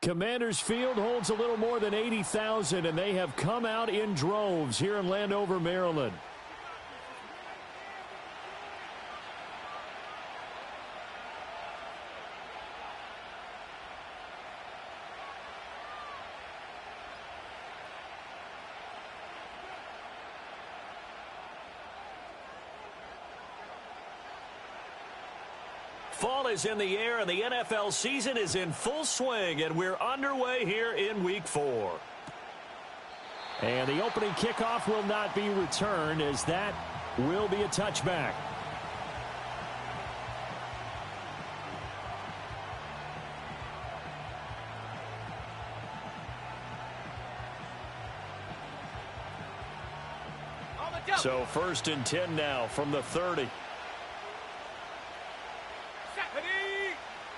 Commanders Field holds a little more than 80,000, and they have come out in droves here in Landover, Maryland. Fall is in the air, and the NFL season is in full swing, and we're underway here in Week 4. And the opening kickoff will not be returned, as that will be a touchback. So 1st and 10 now from the 30.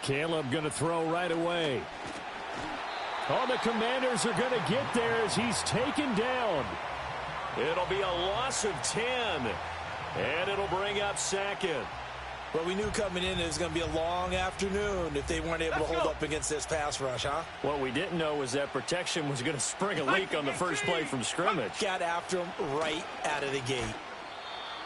Caleb going to throw right away. Oh, the Commanders are going to get there as he's taken down. It'll be a loss of 10, and it'll bring up 2nd. Well, we knew coming in it was going to be a long afternoon if they weren't able to hold up against this pass rush, huh? What we didn't know was that protection was going to spring a leak on the first play from scrimmage. Got after him right out of the gate.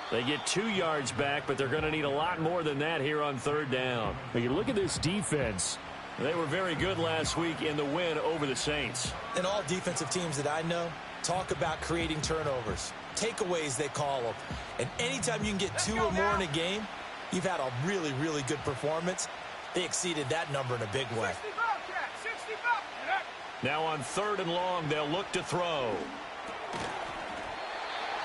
They get 2 yards back, but they're going to need a lot more than that here on 3rd down. But you look at this defense. They were very good last week in the win over the Saints. And all defensive teams that I know talk about creating turnovers. Takeaways, they call them. And anytime you can get 2 or more in a game, you've had a really, really good performance. They exceeded that number in a big way. Now on 3rd and long, they'll look to throw.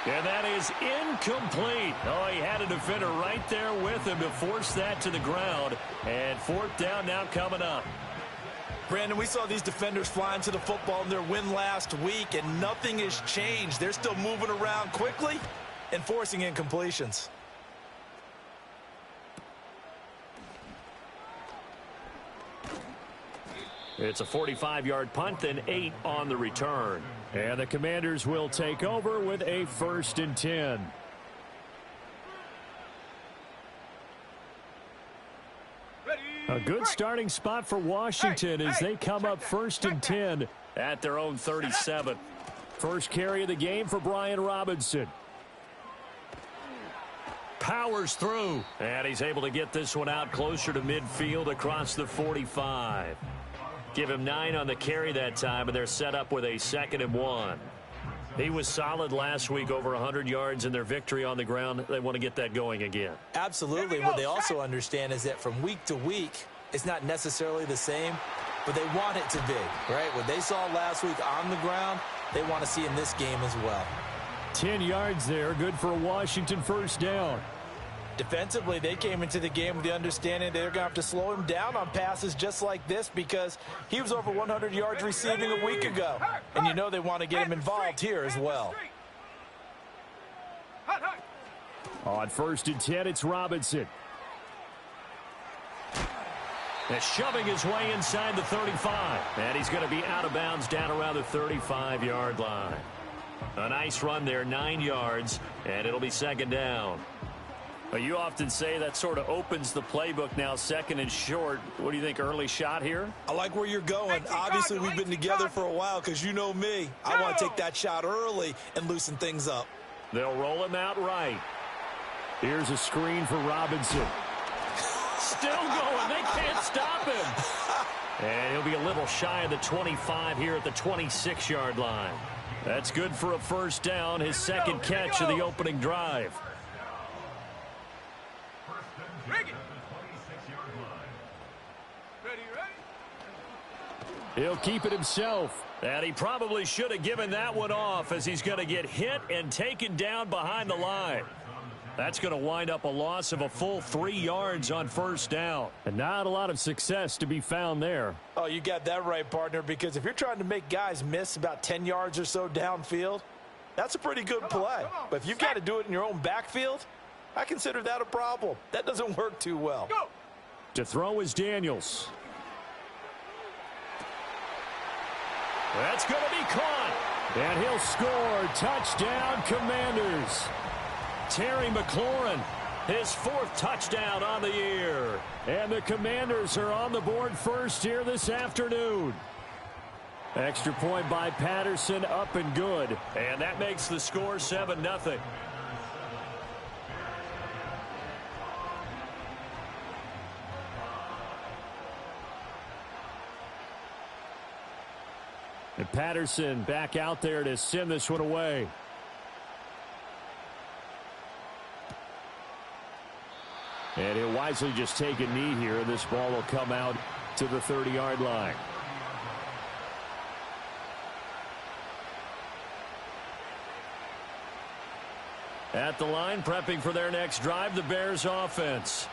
And that is incomplete. Oh, he had a defender right there with him to force that to the ground. And 4th down now coming up. Brandon, we saw these defenders flying to the football in their win last week, and nothing has changed. They're still moving around quickly and forcing incompletions. It's a 45-yard punt, and 8 on the return. And the Commanders will take over with a 1st and 10. A good starting spot for Washington as they come up 1st and 10 at their own 37. First carry of the game for Brian Robinson. Powers through, and he's able to get this one out closer to midfield across the 45. Give him 9 on the carry that time, and they're set up with a 2nd and 1. He was solid last week, over 100 yards in their victory on the ground. They want to get that going again. Absolutely. What they also understand is that from week to week, it's not necessarily the same, but they want it to be, right? What they saw last week on the ground, they want to see in this game as well. 10 yards there, good for a Washington 1st down. Defensively, they came into the game with the understanding they're going to have to slow him down on passes just like this because he was over 100 yards receiving a week ago. And you know they want to get him involved here as well. On 1st and 10, it's Robinson. And shoving his way inside the 35. And he's going to be out of bounds down around the 35-yard line. A nice run there, 9 yards, and it'll be 2nd down. You often say that sort of opens the playbook now, 2nd and short. What do you think, early shot here? I like where you're going. Obviously, we've been together for a while because you know me. I want to take that shot early and loosen things up. They'll roll him out right. Here's a screen for Robinson. Still going. They can't stop him. And he'll be a little shy of the 25 here at the 26-yard line. That's good for a 1st down, his 2nd catch of the opening drive. He'll keep it himself. And he probably should have given that one off as he's going to get hit and taken down behind the line. That's going to wind up a loss of a full 3 yards on 1st down. And not a lot of success to be found there. Oh, you got that right, partner, because if you're trying to make guys miss about 10 yards or so downfield, that's a pretty good play. But if you've got to do it in your own backfield, I consider that a problem. That doesn't work too well. To throw is Daniels. That's going to be caught. And he'll score. Touchdown, Commanders. Terry McLaurin, his 4th touchdown on the year. And the Commanders are on the board first here this afternoon. Extra point by Patterson, up and good. And that makes the score 7-0. And Patterson back out there to send this one away. And he'll wisely just take a knee here, and this ball will come out to the 30-yard line. At the line, prepping for their next drive, the Bears offense.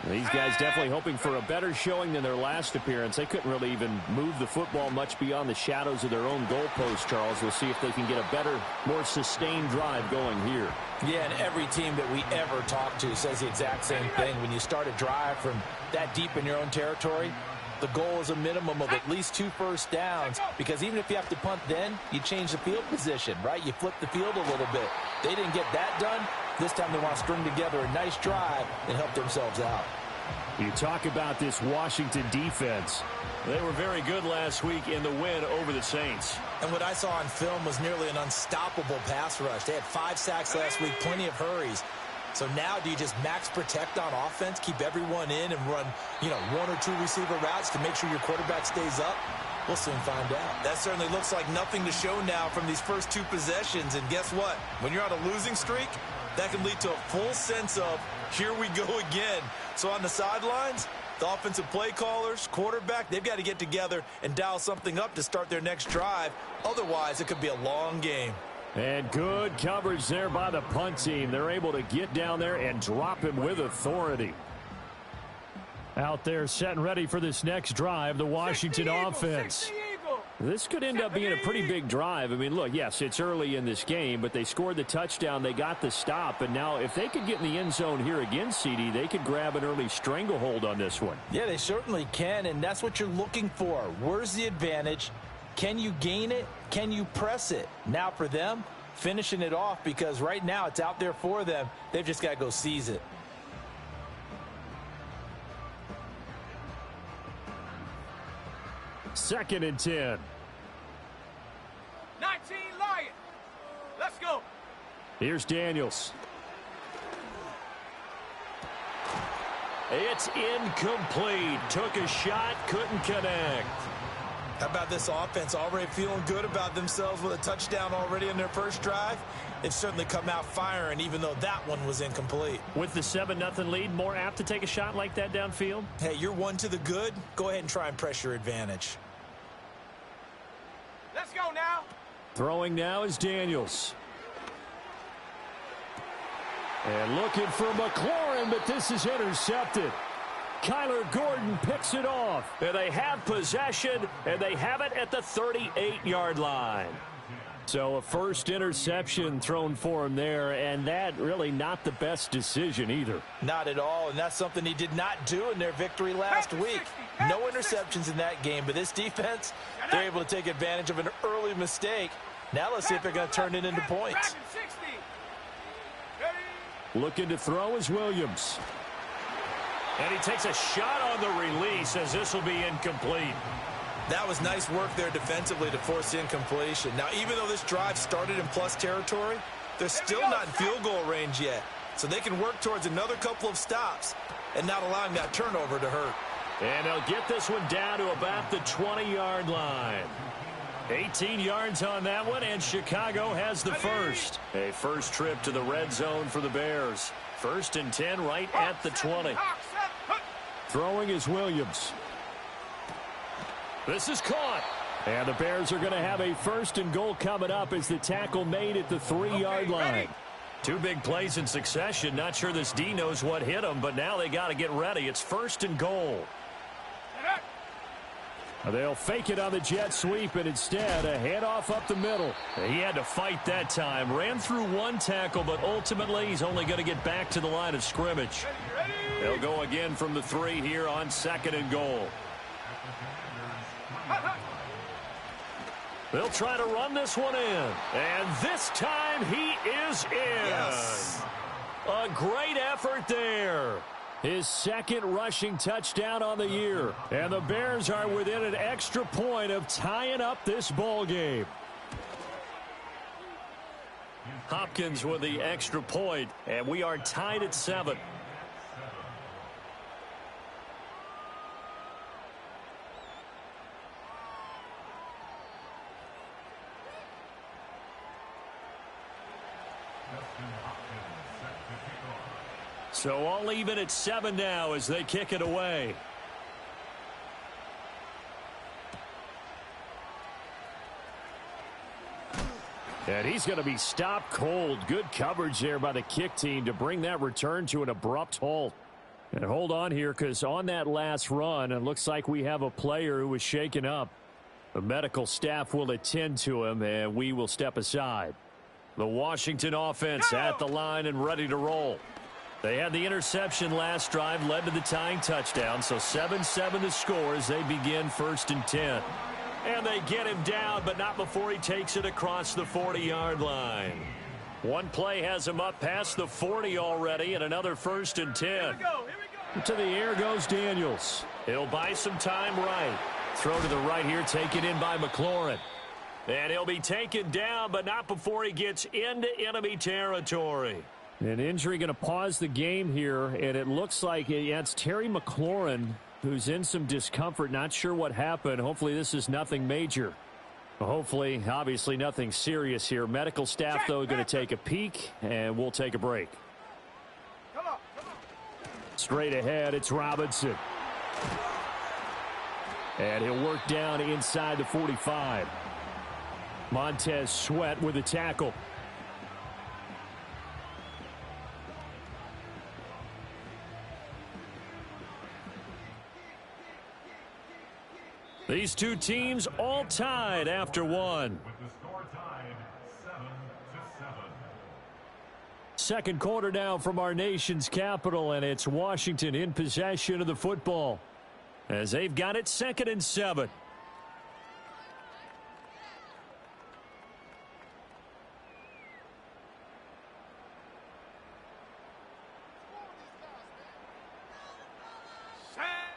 These guys definitely hoping for a better showing than their last appearance. They couldn't really even move the football much beyond the shadows of their own goalpost, Charles. We'll see if they can get a better, more sustained drive going here. Yeah, and every team that we ever talk to says the exact same thing. When you start a drive from that deep in your own territory, the goal is a minimum of at least 2 first downs, because even if you have to punt then, you change the field position, right? You flip the field a little bit. They didn't get that done. This time they want to string together a nice drive and help themselves out. You talk about this Washington defense. They were very good last week in the win over the Saints. And what I saw on film was nearly an unstoppable pass rush. They had 5 sacks last week, plenty of hurries. So now do you just max protect on offense, keep everyone in and run, 1 or 2 receiver routes to make sure your quarterback stays up? We'll soon find out. That certainly looks like nothing to show now from these first 2 possessions. And guess what? When you're on a losing streak, that can lead to a full sense of, here we go again. So on the sidelines, the offensive play callers, quarterback, they've got to get together and dial something up to start their next drive. Otherwise, it could be a long game. And good coverage there by the punt team. They're able to get down there and drop him with authority. Out there set and ready for this next drive, the Washington offense. This could end up being a pretty big drive. I mean, look, yes, it's early in this game, but they scored the touchdown. They got the stop. And now if they could get in the end zone here again, CD, they could grab an early stranglehold on this one. Yeah, they certainly can, and that's what you're looking for. Where's the advantage? Can you gain it? Can you press it? Now for them, finishing it off, because right now it's out there for them. They've just got to go seize it. Second and 10. 19 Lions. Let's go. Here's Daniels. It's incomplete. Took a shot, couldn't connect. How about this offense already feeling good about themselves with a touchdown already in their first drive? They've certainly come out firing, even though that one was incomplete. With the 7-0 lead, more apt to take a shot like that downfield? Hey, you're one to the good. Go ahead and try and press your advantage. Let's go now. Throwing now is Daniels. And looking for McLaurin, but this is intercepted. Kyler Gordon picks it off. And they have possession, and they have it at the 38-yard line. So a first interception thrown for him there, and that really not the best decision either. Not at all, and that's something he did not do in their victory last week. No interceptions in that game, but this defense, they're able to take advantage of an early mistake. Now let's see if they're going to turn it into points. Looking to throw is Williams. And he takes a shot on the release as this will be incomplete. That was nice work there defensively to force incompletion. Now, even though this drive started in plus territory, they're still not in field goal range yet. So they can work towards another couple of stops and not allowing that turnover to hurt. And they'll get this one down to about the 20-yard line. 18 yards on that one, and Chicago has the first. A first trip to the red zone for the Bears. 1st and 10 right at the 20. Throwing is Williams. This is caught. And the Bears are going to have a 1st and goal coming up as the tackle made at the 3-yard line. 2 big plays in succession. Not sure this D knows what hit him, but now they got to get ready. It's 1st and goal. They'll fake it on the jet sweep, and instead a handoff up the middle. He had to fight that time. Ran through 1 tackle, but ultimately he's only going to get back to the line of scrimmage. They'll go again from the 3 here on 2nd and goal. They'll try to run this one in. And this time he is in. Yes. A great effort there. His second rushing touchdown on the year. And the Bears are within an extra point of tying up this ball game. Hopkins with the extra point, and we are tied at 7. So all even at 7 now as they kick it away. And he's going to be stopped cold. Good coverage there by the kick team to bring that return to an abrupt halt. And hold on here, because on that last run, it looks like we have a player who was shaken up. The medical staff will attend to him, and we will step aside. The Washington offense at the line and ready to roll. They had the interception last drive, led to the tying touchdown, so 7-7 the score as they begin 1st and 10. And they get him down, but not before he takes it across the 40-yard line. One play has him up past the 40 already, and another 1st and 10. Here we go. To the air goes Daniels. He'll buy some time right. Throw to the right here, taken in by McLaurin. And he'll be taken down, but not before he gets into enemy territory. An injury going to pause the game here, and it looks like it's Terry McLaurin who's in some discomfort. Not sure what happened. Hopefully this is nothing major. Hopefully, obviously nothing serious here. Medical staff, though, going to take a peek, and we'll take a break. Come on. Straight ahead, it's Robinson. And he'll work down inside the 45. Montez Sweat with a tackle. These two teams all tied after one. With the score tied 7-7. Second quarter now from our nation's capital, and it's Washington in possession of the football as they've got it 2nd and 7.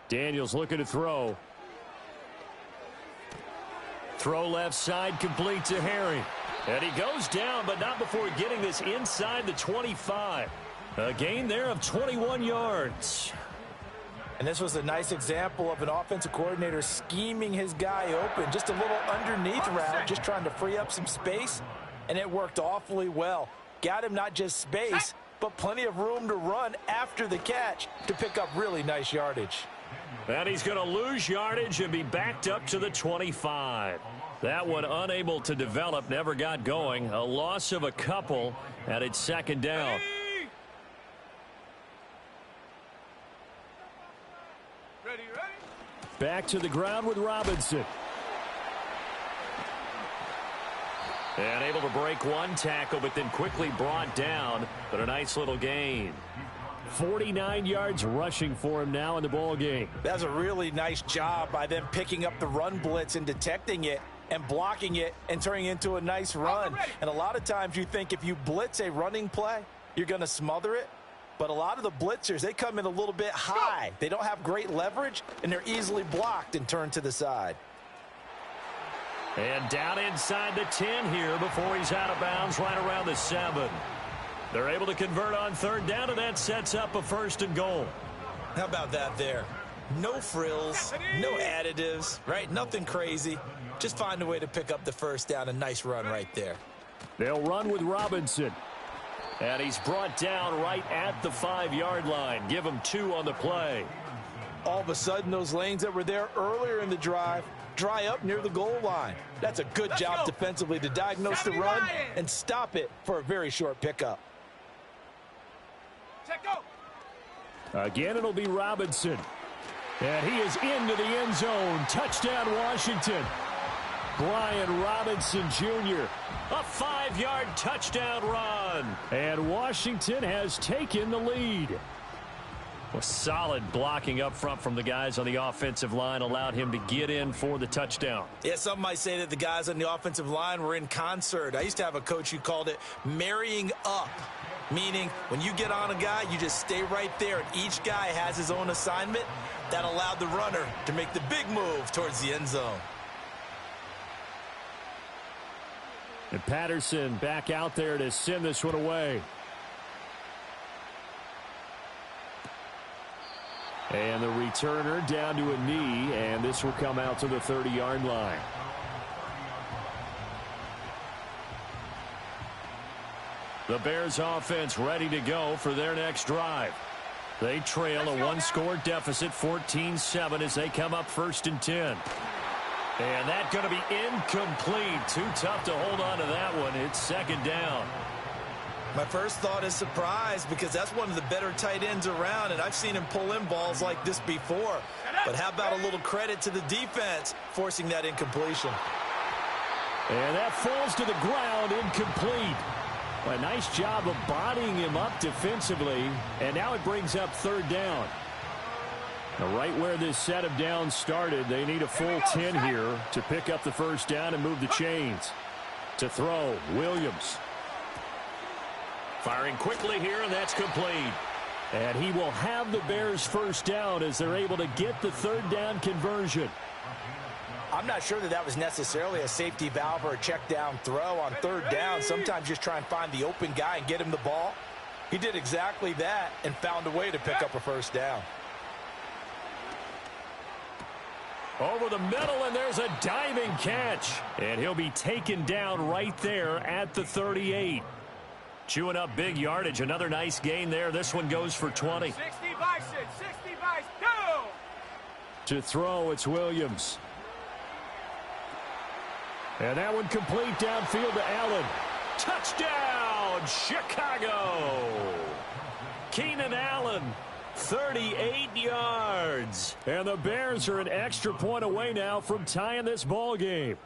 Daniels looking to throw. Throw left side, complete to Harry. And he goes down, but not before getting this inside the 25. A gain there of 21 yards. And this was a nice example of an offensive coordinator scheming his guy open. Just a little underneath route, just trying to free up some space. And it worked awfully well. Got him not just space, but plenty of room to run after the catch to pick up really nice yardage. And he's going to lose yardage and be backed up to the 25. That one unable to develop, never got going. A loss of a couple, and it's 2nd down. Ready. Back to the ground with Robinson. And able to break one tackle, but then quickly brought down. But a nice little gain. 49 yards rushing for him now in the ball game. That's a really nice job by them picking up the run blitz and detecting it and blocking it and turning it into a nice run. And a lot of times you think if you blitz a running play, you're going to smother it. But a lot of the blitzers, they come in a little bit high. They don't have great leverage, and they're easily blocked and turned to the side. And down inside the 10 here before he's out of bounds right around the 7. They're able to convert on 3rd down, and that sets up a 1st and goal. How about that there? No frills, no additives, right? Nothing crazy. Just find a way to pick up the 1st down. A nice run right there. They'll run with Robinson. And he's brought down right at the 5-yard line. Give him 2 on the play. All of a sudden, those lanes that were there earlier in the drive dry up near the goal line. That's a good job defensively to diagnose the run and stop it for a very short pickup. Again, it'll be Robinson. And he is into the end zone. Touchdown, Washington. Brian Robinson Jr. A 5-yard touchdown run. And Washington has taken the lead. Well, solid blocking up front from the guys on the offensive line allowed him to get in for the touchdown. Yeah, some might say that the guys on the offensive line were in concert. I used to have a coach who called it marrying up, meaning when you get on a guy, you just stay right there, and each guy has his own assignment. That allowed the runner to make the big move towards the end zone. And Patterson back out there to send this one away. And the returner down to a knee, and this will come out to the 30-yard line. The Bears offense ready to go for their next drive. They trail a one-score deficit, 14-7, as they come up 1st and 10. And that's going to be incomplete. Too tough to hold on to that one. It's 2nd down. My first thought is surprise, because that's one of the better tight ends around, and I've seen him pull in balls like this before. But how about a little credit to the defense forcing that incompletion? And that falls to the ground, incomplete. A nice job of bodying him up defensively, and now it brings up 3rd down. Now, right where this set of downs started, they need a full 10 here to pick up the 1st down and move the chains. To throw, Williams. Firing quickly here, and that's complete. And he will have the Bears' 1st down as they're able to get the 3rd down conversion. I'm not sure that was necessarily a safety valve or a check down throw on 3rd down. Sometimes just try and find the open guy and get him the ball. He did exactly that and found a way to pick up a 1st down. Over the middle, and there's a diving catch. And he'll be taken down right there at the 38. Chewing up big yardage. Another nice gain there. This one goes for 20. 60 Bison, 60 Bison, go! To throw, it's Williams. And that one complete downfield to Allen. Touchdown, Chicago! Keenan Allen, 38 yards. And the Bears are an extra point away now from tying this ball game.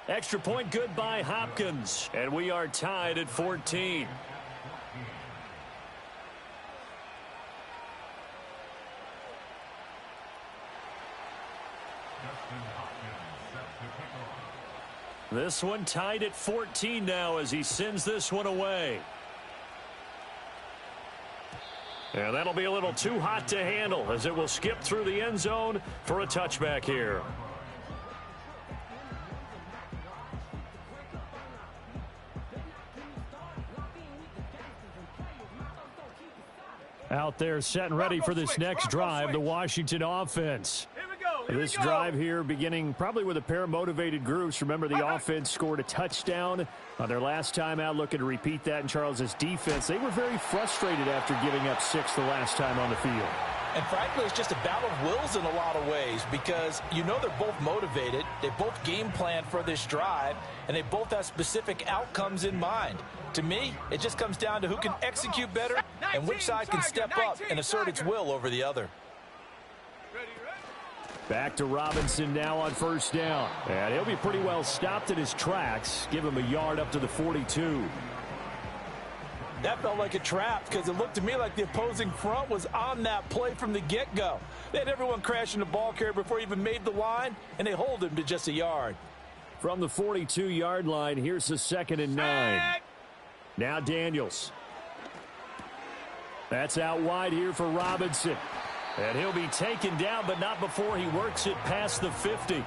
Extra point good by Hopkins. And we are tied at 14. This one tied at 14 now as he sends this one away. And that'll be a little too hot to handle as it will skip through the end zone for a touchback here. Out there set and ready for this next drive, the Washington offense. This drive here beginning probably with a pair of motivated groups. Remember, the offense scored a touchdown on their last time out. Looking to repeat that in Charles's defense. They were very frustrated after giving up 6 the last time on the field. And frankly, it's just a battle of wills in a lot of ways, because you know they're both motivated. They both game plan for this drive, and they both have specific outcomes in mind. To me, it just comes down to who can execute better and which side can step up and assert its will over the other. Back to Robinson now on 1st down. And he'll be pretty well stopped in his tracks. Give him a yard up to the 42. That felt like a trap, because it looked to me like the opposing front was on that play from the get-go. They had everyone crashing the ball carrier before he even made the line, and they hold him to just a yard. From the 42-yard line, here's the 2nd and 9. Now Daniels. That's out wide here for Robinson. And he'll be taken down, but not before he works it past the 50.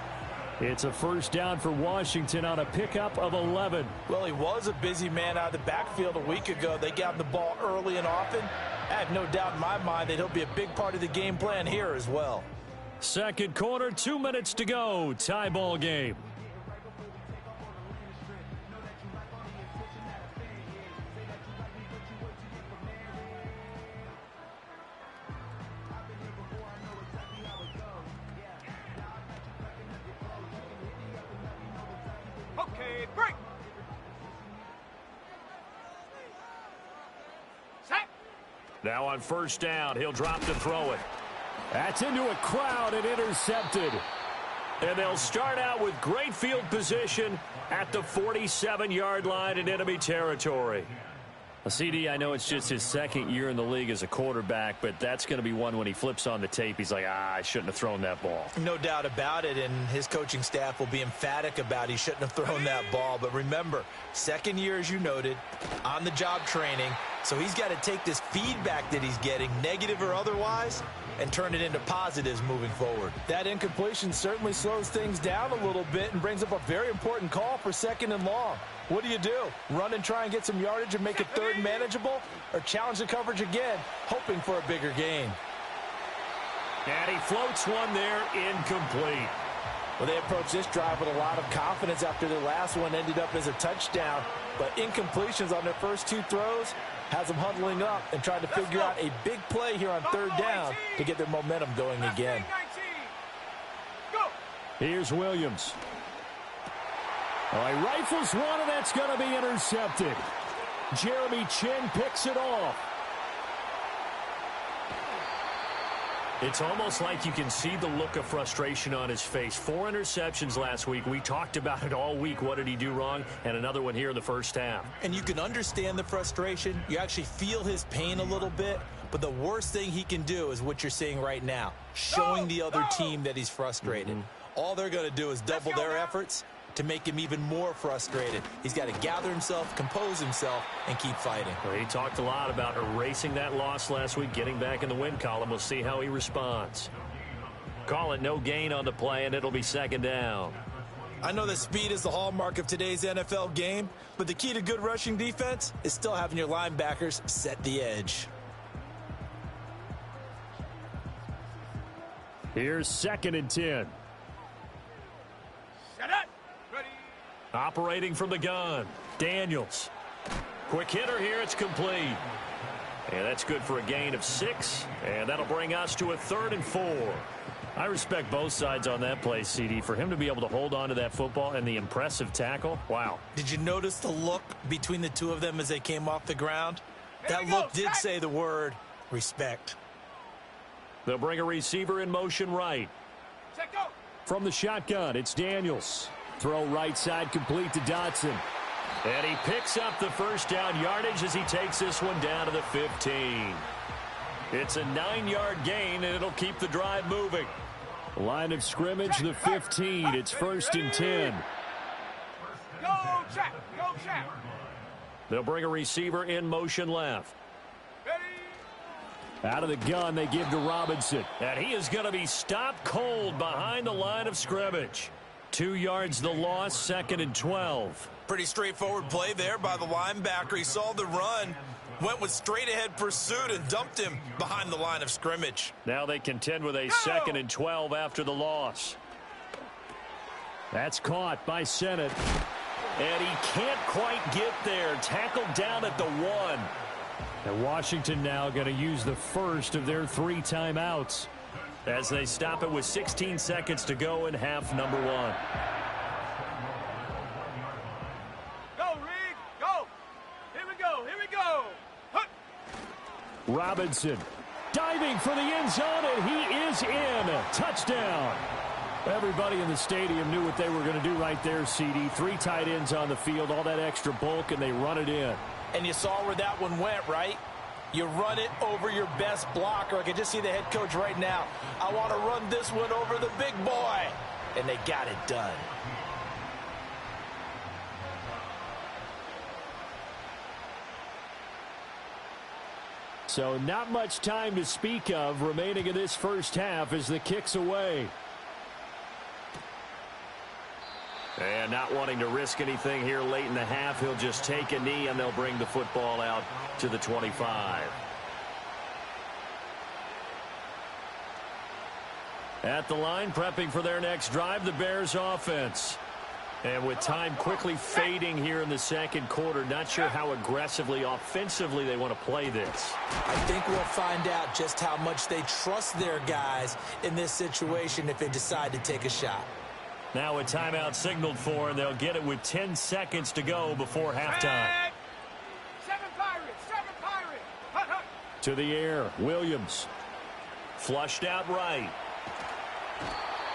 It's a 1st down for Washington on a pickup of 11. Well, he was a busy man out of the backfield a week ago. They got him the ball early and often. I have no doubt in my mind that he'll be a big part of the game plan here as well. Second quarter, 2 minutes to go. Tie ball game. Okay, break. Set. Now on 1st down, he'll drop to throw it. That's into a crowd and intercepted. And they'll start out with great field position at the 47-yard line in enemy territory. CD, I know it's just his second year in the league as a quarterback, but that's going to be one when he flips on the tape, he's like, I shouldn't have thrown that ball. No doubt about it, and his coaching staff will be emphatic about he shouldn't have thrown that ball. But remember, second year, as you noted, on-the-job training, so he's got to take this feedback that he's getting, negative or otherwise, and turn it into positives moving forward. That incompletion certainly slows things down a little bit and brings up a very important call for 2nd and long. What do? Run and try and get some yardage and make it third manageable, or challenge the coverage again, hoping for a bigger gain? And he floats one there, incomplete. Well, they approached this drive with a lot of confidence after their last one ended up as a touchdown, but incompletions on their first 2 throws has them huddling up and trying to figure out a big play here on 3rd down to get their momentum going again. Here's Williams. He rifles one, and that's going to be intercepted. Jeremy Chinn picks it off. It's almost like you can see the look of frustration on his face. 4 interceptions last week. We talked about it all week. What did he do wrong? And another one here in the first half. And you can understand the frustration. You actually feel his pain a little bit. But the worst thing he can do is what you're seeing right now, showing the other team that he's frustrated. All they're going to do is double their efforts to make him even more frustrated. He's got to gather himself, compose himself, and keep fighting. Well, he talked a lot about erasing that loss last week, getting back in the win column. We'll see how he responds. Call it no gain on the play, and it'll be 2nd down. I know that speed is the hallmark of today's NFL game, but the key to good rushing defense is still having your linebackers set the edge. Here's 2nd and 10. Set it. Ready. Operating from the gun, Daniels. Quick hitter here, it's complete. And that's good for a gain of 6, and that'll bring us to a 3rd and 4. I respect both sides on that play, CD. For him to be able to hold on to that football and the impressive tackle, wow. Did you notice the look between the two of them as they came off the ground? That look did say the word respect. They'll bring a receiver in motion right. Set, go. From the shotgun, it's Daniels. Throw right side complete to Dotson. And he picks up the first down yardage as he takes this one down to the 15. It's a 9-yard gain, and it'll keep the drive moving. Line of scrimmage, the 15. It's 1st and 10. Go, check. Go, check. They'll bring a receiver in motion left. Ready. Out of the gun, they give to Robinson. And he is going to be stopped cold behind the line of scrimmage. 2 yards the loss, 2nd and 12. Pretty straightforward play there by the linebacker. He saw the run, went with straight-ahead pursuit, and dumped him behind the line of scrimmage. Now they contend with a 2nd and 12 after the loss. That's caught by Sennett. And he can't quite get there. Tackled down at the 1. And Washington now going to use the first of their 3 timeouts as they stop it with 16 seconds to go in half number 1. Go, Reed. Go. Here we go. Here we go. Hut. Robinson diving for the end zone, and he is in. Touchdown. Everybody in the stadium knew what they were going to do right there, CD. 3 tight ends on the field, all that extra bulk, and they run it in. And you saw where that one went, right? You run it over your best blocker. I can just see the head coach right now. I want to run this one over the big boy. And they got it done. So not much time to speak of remaining in this first half as the kick's away. And not wanting to risk anything here late in the half, he'll just take a knee and they'll bring the football out to the 25. At the line, prepping for their next drive, the Bears offense. And with time quickly fading here in the second quarter, not sure how aggressively, offensively they want to play this. I think we'll find out just how much they trust their guys in this situation if they decide to take a shot. Now a timeout signaled for, and they'll get it with 10 seconds to go before halftime. 7 Pirates. 7 Pirates. Hut, hut. To the air, Williams. Flushed out right.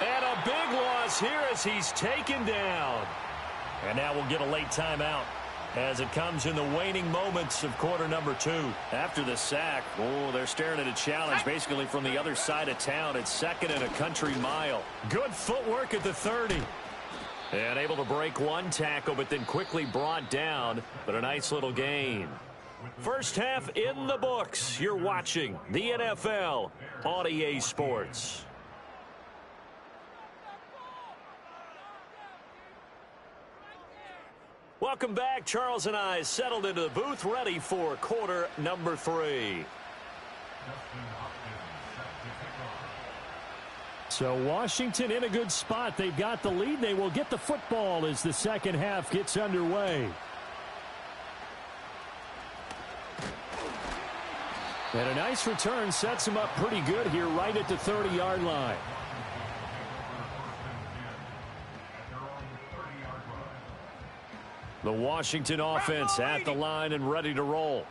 And a big loss here as he's taken down. And now we'll get a late timeout. as it comes in the waning moments of quarter number 2. After the sack, they're staring at a challenge basically from the other side of town. It's second and a country mile. Good footwork at the 30. And able to break one tackle, but then quickly brought down, but a nice little gain. First half in the books. You're watching the NFL on EA Sports. Welcome back. Charles and I settled into the booth, ready for quarter number 3. So Washington in a good spot. They've got the lead. They will get the football as the second half gets underway. And a nice return sets them up pretty good here right at the 30-yard line. The Washington offense at the line and ready to roll.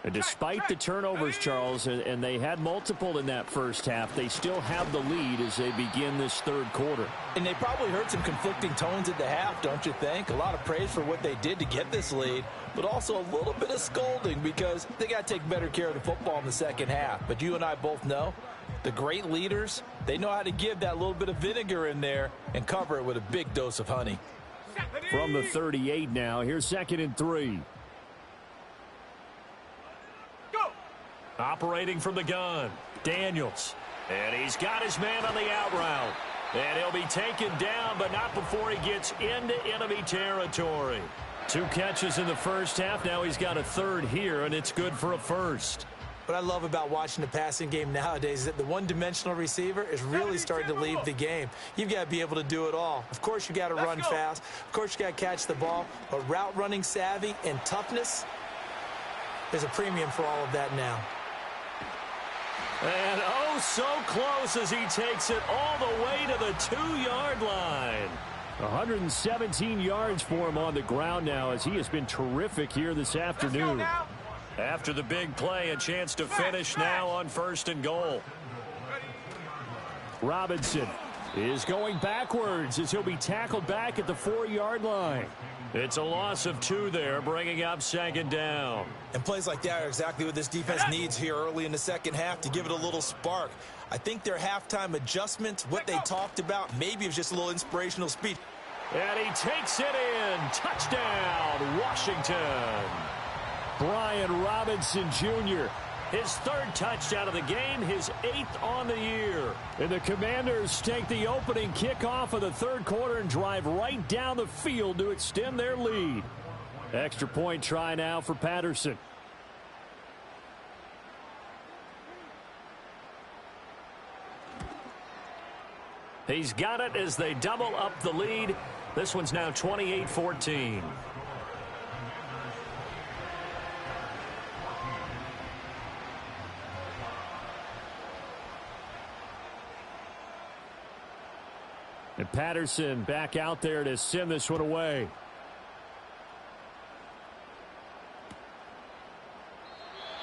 And despite the turnovers, Charles, and they had multiple in that first half, they still have the lead as they begin this third quarter. And they probably heard some conflicting tones at the half, don't you think? A lot of praise for what they did to get this lead, but also a little bit of scolding because they got to take better care of the football in the second half. But you and I both know the great leaders, they know how to give that little bit of vinegar in there and cover it with a big dose of honey. From the 38 now, here's 2nd and 3. Go. Operating from the gun, Daniels. And he's got his man on the out route. And he'll be taken down, but not before he gets into enemy territory. 2 catches in the first half. Now he's got a third here, and it's good for a first. What I love about watching the passing game nowadays is that the one-dimensional receiver is really starting to leave the game. You've got to be able to do it all. Of course, you got to run fast. Of course, you got to catch the ball. But route running savvy and toughness, there's a premium for all of that now. And oh, so close as he takes it all the way to the 2-yard line. 117 yards for him on the ground now as he has been terrific here this afternoon. After the big play, a chance to finish now on 1st and goal. Robinson is going backwards as he'll be tackled back at the 4-yard line. It's a loss of 2 there, bringing up 2nd down. And plays like that are exactly what this defense needs here early in the second half to give it a little spark. I think their halftime adjustment, what they talked about, maybe it was just a little inspirational speech. And he takes it in. Touchdown, Washington. Brian Robinson Jr., his 3rd touchdown of the game, his 8th on the year. And the Commanders take the opening kickoff of the third quarter and drive right down the field to extend their lead. Extra point try now for Patterson. He's got it as they double up the lead. This one's now 28-14. And Patterson back out there to send this one away.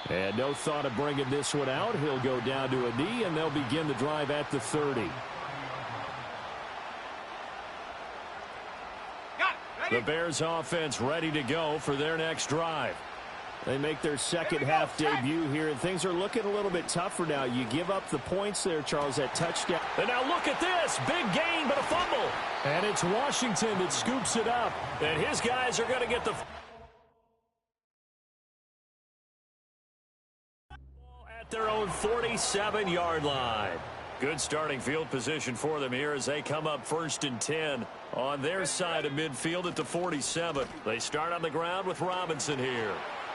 And no thought of bringing this one out. He'll go down to a knee, and they'll begin the drive at the 30. The Bears offense ready to go for their next drive. They make their second half debut here, and things are looking a little bit tougher now. You give up the points there, Charles, that touchdown. And now look at this. Big gain, but a fumble. And it's Washington that scoops it up. And his guys are going to get the at their own 47-yard line. Good starting field position for them here as they come up 1st and 10 on their side of midfield at the 47. They start on the ground with Robinson here.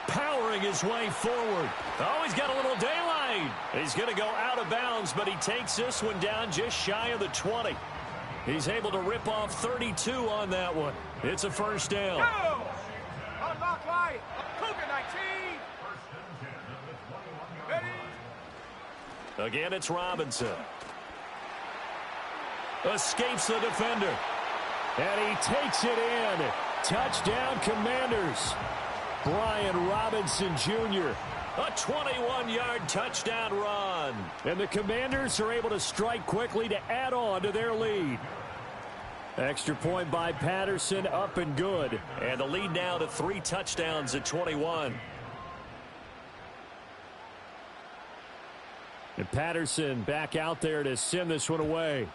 Powering his way forward. Oh, he's got a little daylight. He's going to go out of bounds, but he takes this one down just shy of the 20. He's able to rip off 32 on that one. It's a 1st down. Go! Unlock right. Cougar 19. Ready? Again, it's Robinson. Escapes the defender. And he takes it in. Touchdown, Commanders. Brian Robinson Jr. A 21-yard touchdown run. And the Commanders are able to strike quickly to add on to their lead. Extra point by Patterson, up and good. And the lead now to 3 touchdowns at 21. And Patterson back out there to send this one away.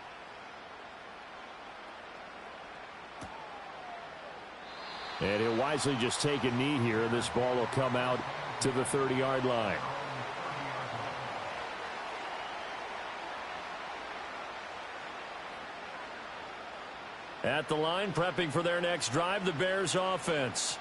And he'll wisely just take a knee here. This ball will come out to the 30-yard line. At the line, prepping for their next drive, the Bears offense.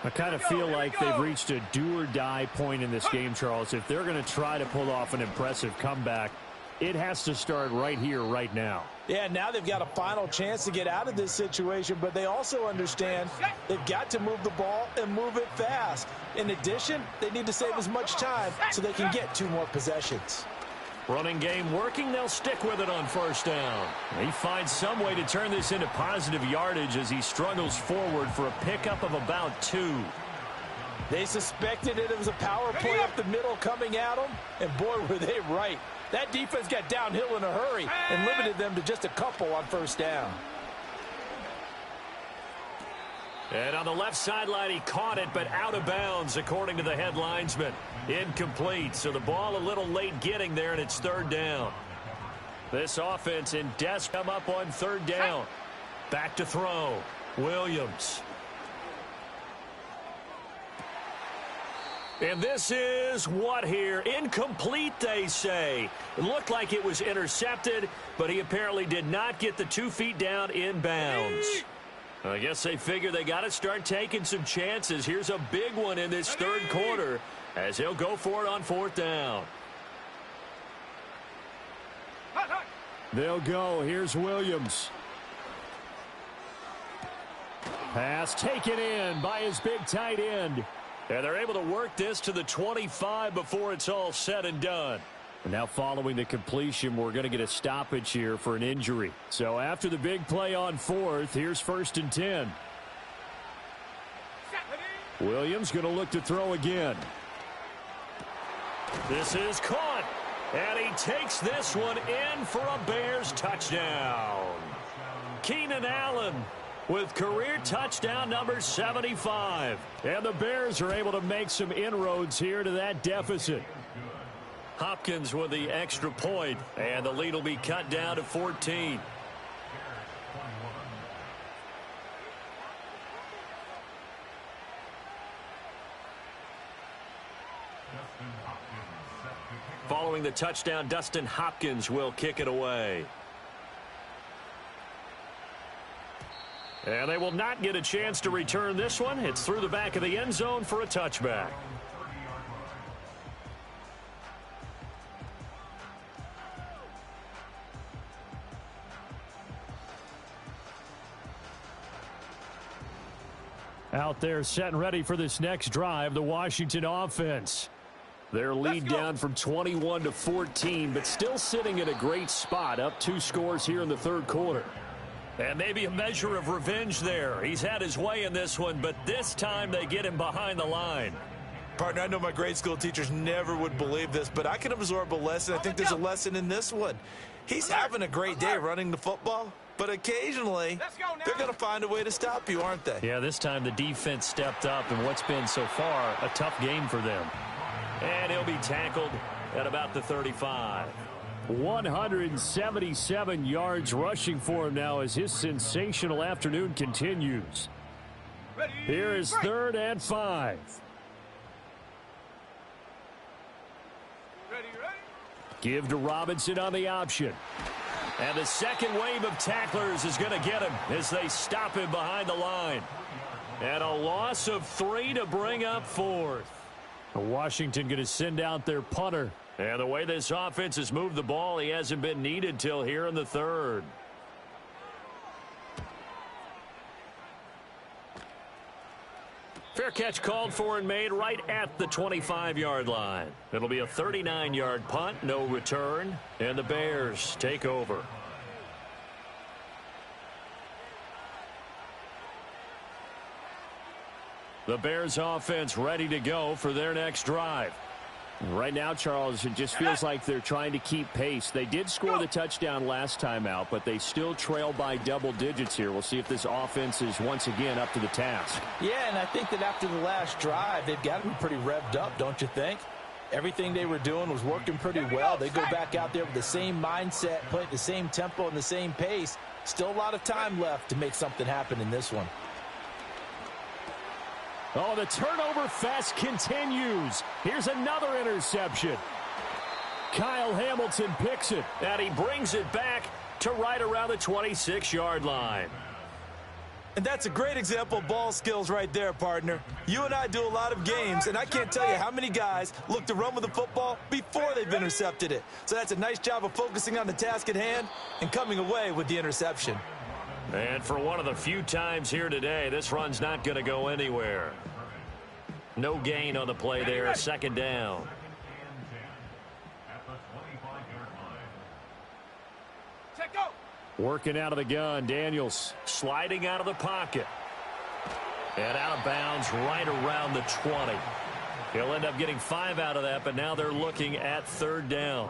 I kind of feel like they've reached a do-or-die point in this game, Charles. If they're going to try to pull off an impressive comeback, it has to start right here, right now. Yeah, now they've got a final chance to get out of this situation, but they also understand they've got to move the ball and move it fast. In addition, they need to save as much time so they can get 2 more possessions. Running game working. They'll stick with it on first down. He finds some way to turn this into positive yardage as he struggles forward for a pickup of about 2. They suspected it was a power play up the middle coming at them, and boy, were they right. That defense got downhill in a hurry and limited them to just a couple on first down. And on the left sideline, he caught it, but out of bounds, according to the head linesman. Incomplete, so the ball a little late getting there, and it's 3rd down. This offense in come up on 3rd down. Back to throw. Williams. And this is what here? Incomplete, they say. It looked like it was intercepted, but he apparently did not get the 2 feet down in bounds. I guess they figure they got to start taking some chances. Here's a big one in this 3rd quarter as he'll go for it on 4th down. They'll go. Here's Williams. Pass taken in by his big tight end. And they're able to work this to the 25 before it's all said and done. And now following the completion, we're going to get a stoppage here for an injury. So after the big play on 4th, here's 1st and 10. Williams going to look to throw again. This is caught. And he takes this one in for a Bears touchdown. Keenan Allen with career touchdown number 75. And the Bears are able to make some inroads here to that deficit. Hopkins with the extra point, and the lead will be cut down to 14. Following the touchdown, Dustin Hopkins will kick it away. And they will not get a chance to return this one. It's through the back of the end zone for a touchback. Out there set and ready for this next drive, the Washington offense. Their lead down from 21 to 14, but still sitting at a great spot, up 2 scores here in the 3rd quarter. And maybe a measure of revenge there. He's had his way in this one, but this time they get him behind the line. Partner, I know my grade school teachers never would believe this, but I can absorb a lesson. I think there's a lesson in this one. He's having a great day running the football, but occasionally they're going to find a way to stop you, aren't they? Yeah, this time the defense stepped up in what's been so far a tough game for them. And he'll be tackled at about the 35. 177 yards rushing for him now as his sensational afternoon continues. Here is 3rd and 5. Give to Robinson on the option. And the second wave of tacklers is going to get him as they stop him behind the line. And a loss of 3 to bring up 4th. Washington going to send out their punter. And the way this offense has moved the ball, he hasn't been needed till here in the 3rd. Fair catch called for and made right at the 25-yard line. It'll be a 39-yard punt, no return, and the Bears take over. The Bears offense ready to go for their next drive. Right now, Charles, it just feels like they're trying to keep pace. They did score the touchdown last time out, but they still trail by double digits here. We'll see if this offense is once again up to the task. Yeah, and I think that after the last drive, they've got to be pretty revved up, don't you think? Everything they were doing was working pretty well. They go back out there with the same mindset, playing the same tempo and the same pace. Still a lot of time left to make something happen in this one. Oh, the turnover fest continues. Here's another interception. Kyle Hamilton picks it. And he brings it back to right around the 26-yard line. And that's a great example of ball skills right there, partner. You and I do a lot of games, and I can't tell you how many guys look to run with the football before they've intercepted it. So that's a nice job of focusing on the task at hand and coming away with the interception. And for one of the few times here today, this run's not going to go anywhere. No gain on the play there, second down. Check go. Working out of the gun, Daniels. Sliding out of the pocket. And out of bounds right around the 20. He'll end up getting 5 out of that, but now they're looking at third down.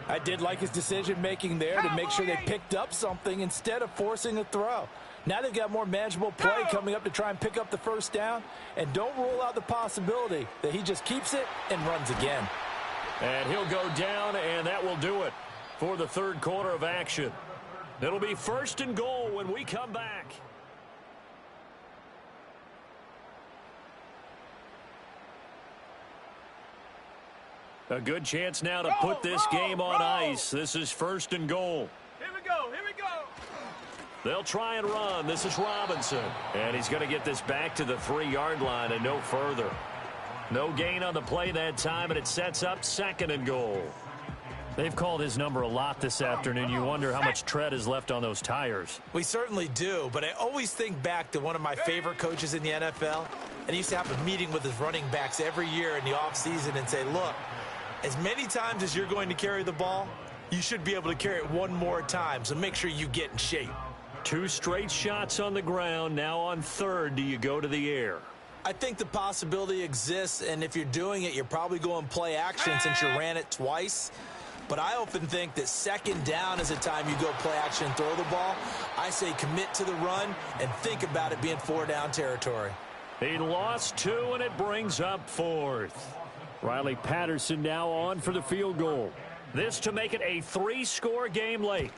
I did like his decision-making there to make sure they picked up something instead of forcing a throw. Now they've got more manageable play coming up to try and pick up the first down. And don't rule out the possibility that he just keeps it and runs again. And he'll go down, and that will do it for the third quarter of action. It'll be first and goal when we come back. A good chance now to put this game on ice. This is first and goal. Here we go. Here we go. They'll try and run. This is Robinson. And he's going to get this back to the 3-yard line and no further. No gain on the play that time, and it sets up second and goal. They've called his number a lot this afternoon. You wonder how much tread is left on those tires. We certainly do, but I always think back to one of my favorite coaches in the NFL, and he used to have a meeting with his running backs every year in the offseason and say, look, as many times as you're going to carry the ball, you should be able to carry it one more time, so make sure you get in shape. 2 straight shots on the ground. Now on third, do you go to the air? I think the possibility exists, and if you're doing it, you're probably going play action since you ran it twice. But I often think that second down is a time you go play action and throw the ball. I say commit to the run and think about it being 4-down territory. He lost 2, and it brings up fourth. Riley Patterson now on for the field goal. This to make it a 3-score game late.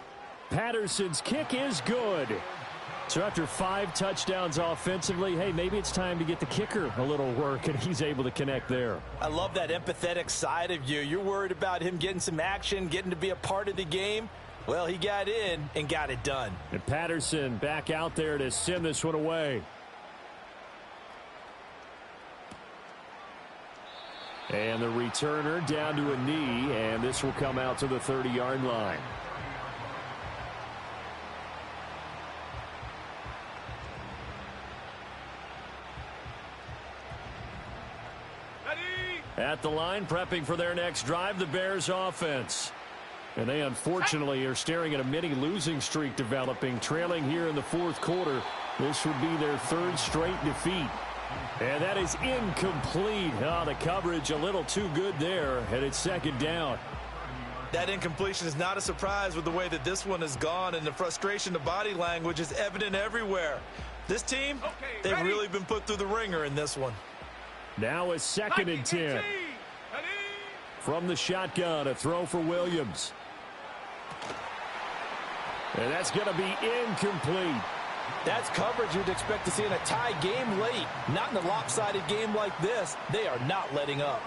Patterson's kick is good. So after 5 touchdowns offensively, hey, maybe it's time to get the kicker a little work, and he's able to connect there. I love that empathetic side of you. You're worried about him getting some action, getting to be a part of the game. Well, he got in and got it done. And Patterson back out there to send this one away. And the returner down to a knee, and this will come out to the 30-yard line. At the line, prepping for their next drive, the Bears offense. And they unfortunately are staring at a mini losing streak developing, trailing here in the fourth quarter. This would be their 3rd straight defeat. And that is incomplete. Oh, the coverage a little too good there, and it's second down. That incompletion is not a surprise with the way that this one has gone, and the frustration of body language is evident everywhere. This team, they've really been put through the ringer in this one. Now it's 2nd and 10. From the shotgun, a throw for Williams. And that's going to be incomplete. That's coverage you'd expect to see in a tie game late. Not in a lopsided game like this. They are not letting up.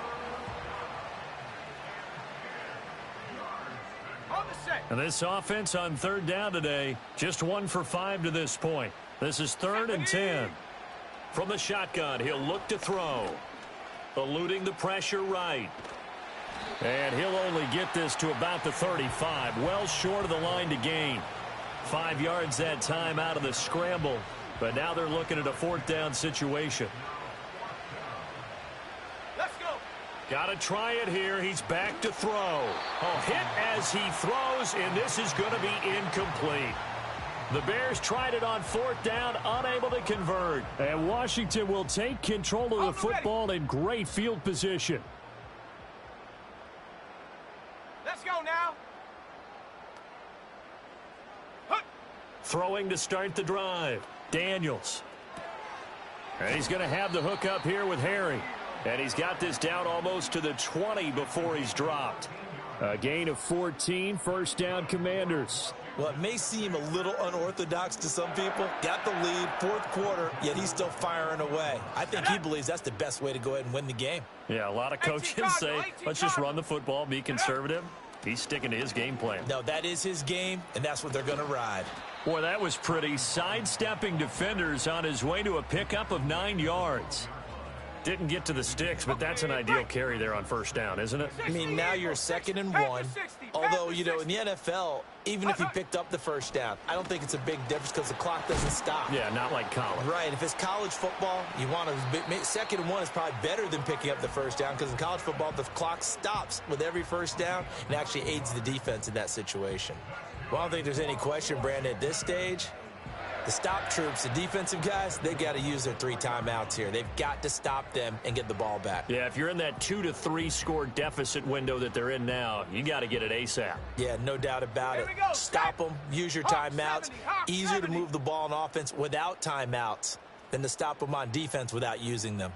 And this offense on third down today, just 1 for 5 to this point. This is 3rd and 10. From the shotgun, he'll look to throw. Eluding the pressure right. And he'll only get this to about the 35. Well short of the line to gain. 5 yards that time out of the scramble. But now they're looking at a 4th down situation. Let's go. Got to try it here. He's back to throw. Oh, hit as he throws, and this is going to be incomplete. The Bears tried it on 4th down, unable to convert. And Washington will take control of the football in great field position. Throwing to start the drive, Daniels. And he's going to have the hook up here with Harry. And he's got this down almost to the 20 before he's dropped. A gain of 14, first down, Commanders. Well, it may seem a little unorthodox to some people. Got the lead, fourth quarter, yet he's still firing away. I think he believes that's the best way to go ahead and win the game. Yeah, a lot of coaches say, let's just run the football, be conservative. He's sticking to his game plan. No, that is his game, and that's what they're going to ride. Boy, that was pretty. Sidestepping defenders on his way to a pickup of 9 yards. Didn't get to the sticks, but that's an ideal carry there on first down, isn't it? I mean, now you're 2nd and 1. Although, you know, in the NFL, even if he picked up the first down, I don't think it's a big difference because the clock doesn't stop. Yeah, not like college. Right. If it's college football, you want to 2nd and 1 is probably better than picking up the first down because in college football, the clock stops with every first down and actually aids the defense in that situation. Well, I don't think there's any question, Brandon, at this stage. The stop troops, the defensive guys, they got to use their 3 timeouts here. They've got to stop them and get the ball back. Yeah, if you're in that 2 to 3 score deficit window that they're in now, you got to get it ASAP. Yeah, no doubt about it. Stop them, use your timeouts. Easier to move the ball on offense without timeouts than to stop them on defense without using them.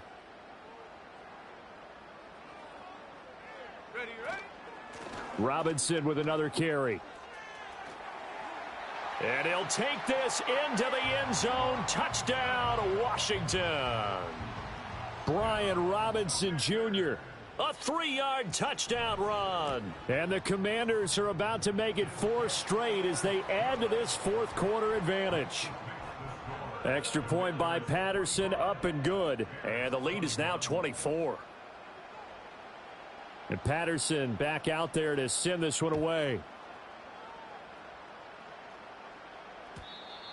Ready? Robinson with another carry. And he'll take this into the end zone. Touchdown, Washington. Brian Robinson Jr. A 3-yard touchdown run. And the Commanders are about to make it 4 straight as they add to this fourth quarter advantage. Extra point by Patterson, up and good. And the lead is now 24. And Patterson back out there to send this one away.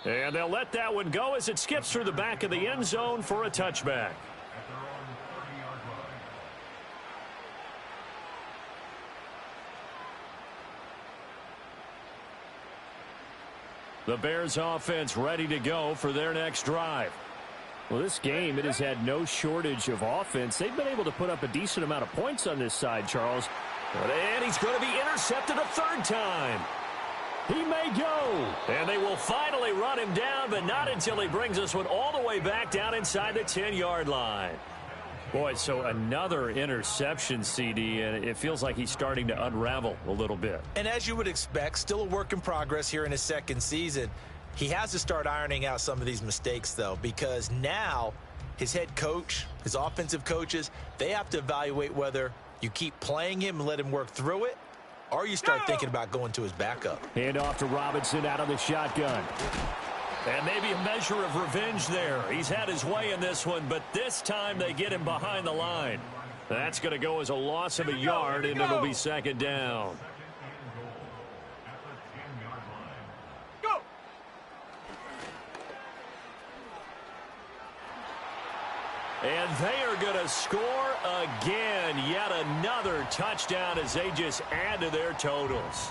And they'll let that one go as it skips through the back of the end zone for a touchback. The Bears offense ready to go for their next drive. Well, this game, it has had no shortage of offense. They've been able to put up a decent amount of points on this side, Charles. And he's going to be intercepted a 3rd time. He may go. And they will finally run him down, but not until he brings this one all the way back down inside the 10-yard line. Boy, so another interception, CD, and it feels like he's starting to unravel a little bit. And as you would expect, still a work in progress here in his 2nd season. He has to start ironing out some of these mistakes, though, because now his head coach, his offensive coaches, they have to evaluate whether you keep playing him and let him work through it, or you start thinking about going to his backup. Hand off to Robinson out of the shotgun. And maybe a measure of revenge there. He's had his way in this one, but this time they get him behind the line. That's going to go as a loss of a yard, and it'll be 2nd down. Go! And they are going to score again. Yet another touchdown as they just add to their totals.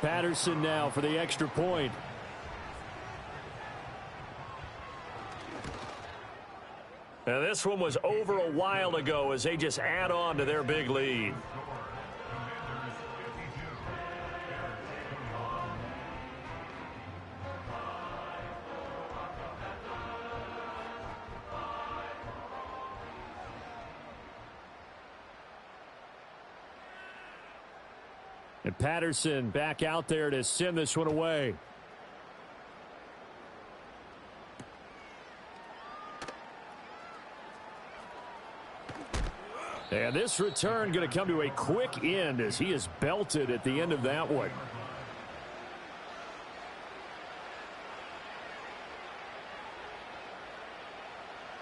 Patterson now for the extra point. Now this one was over a while ago as they just add on to their big lead. And Patterson back out there to send this one away. And this return going to come to a quick end as he is belted at the end of that one.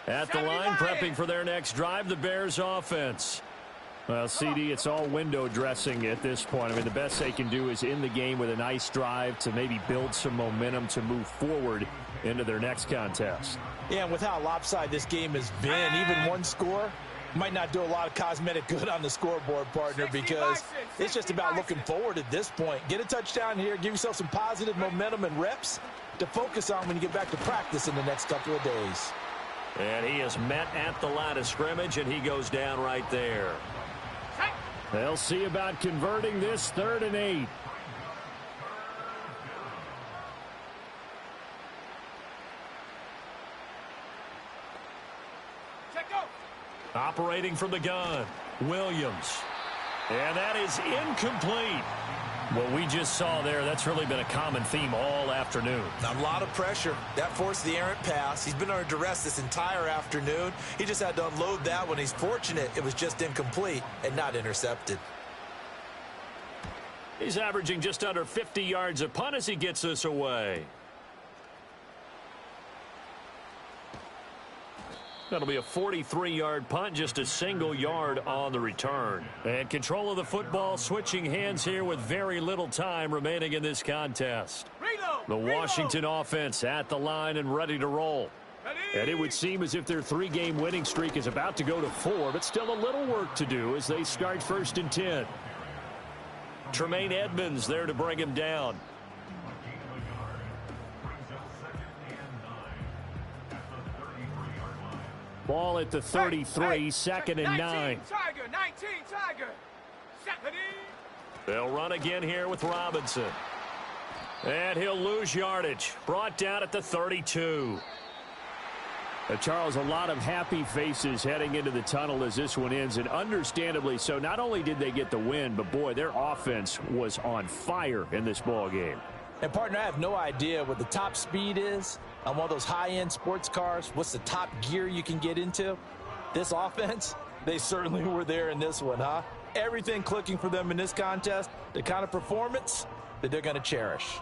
At the line, prepping for their next drive, the Bears offense. Well, CD, it's all window dressing at this point. I mean, the best they can do is in the game with a nice drive to maybe build some momentum to move forward into their next contest. Yeah, and with how lopsided this game has been, even one score might not do a lot of cosmetic good on the scoreboard, partner, because it's just about looking forward at this point. Get a touchdown here, give yourself some positive momentum and reps to focus on when you get back to practice in the next couple of days. And he is met at the line of scrimmage, and he goes down right there. They'll see about converting this 3rd and 8. Check go. Operating from the gun, Williams. And that is incomplete. What we just saw there, that's really been a common theme all afternoon. A lot of pressure. That forced the errant pass. He's been under duress this entire afternoon. He just had to unload that one. He's fortunate it was just incomplete and not intercepted. He's averaging just under 50 yards a punt as he gets this away. That'll be a 43-yard punt, just a single yard on the return. And control of the football switching hands here with very little time remaining in this contest. Reload. The Washington offense at the line and ready to roll. And it would seem as if their 3-game winning streak is about to go to 4, but still a little work to do as they start 1st and 10. Tremaine Edmonds there to bring him down. Ball at the 33, 2nd and 9. 19 Tiger. 19 Tiger. Second. They'll run again here with Robinson. And he'll lose yardage. Brought down at the 32. Charles, a lot of happy faces heading into the tunnel as this one ends, and understandably so. Not only did they get the win, but boy, their offense was on fire in this ball game. And, partner, I have no idea what the top speed is on one of those high-end sports cars. What's the top gear you can get into? This offense, they certainly were there in this one, huh? Everything clicking for them in this contest, the kind of performance that they're going to cherish.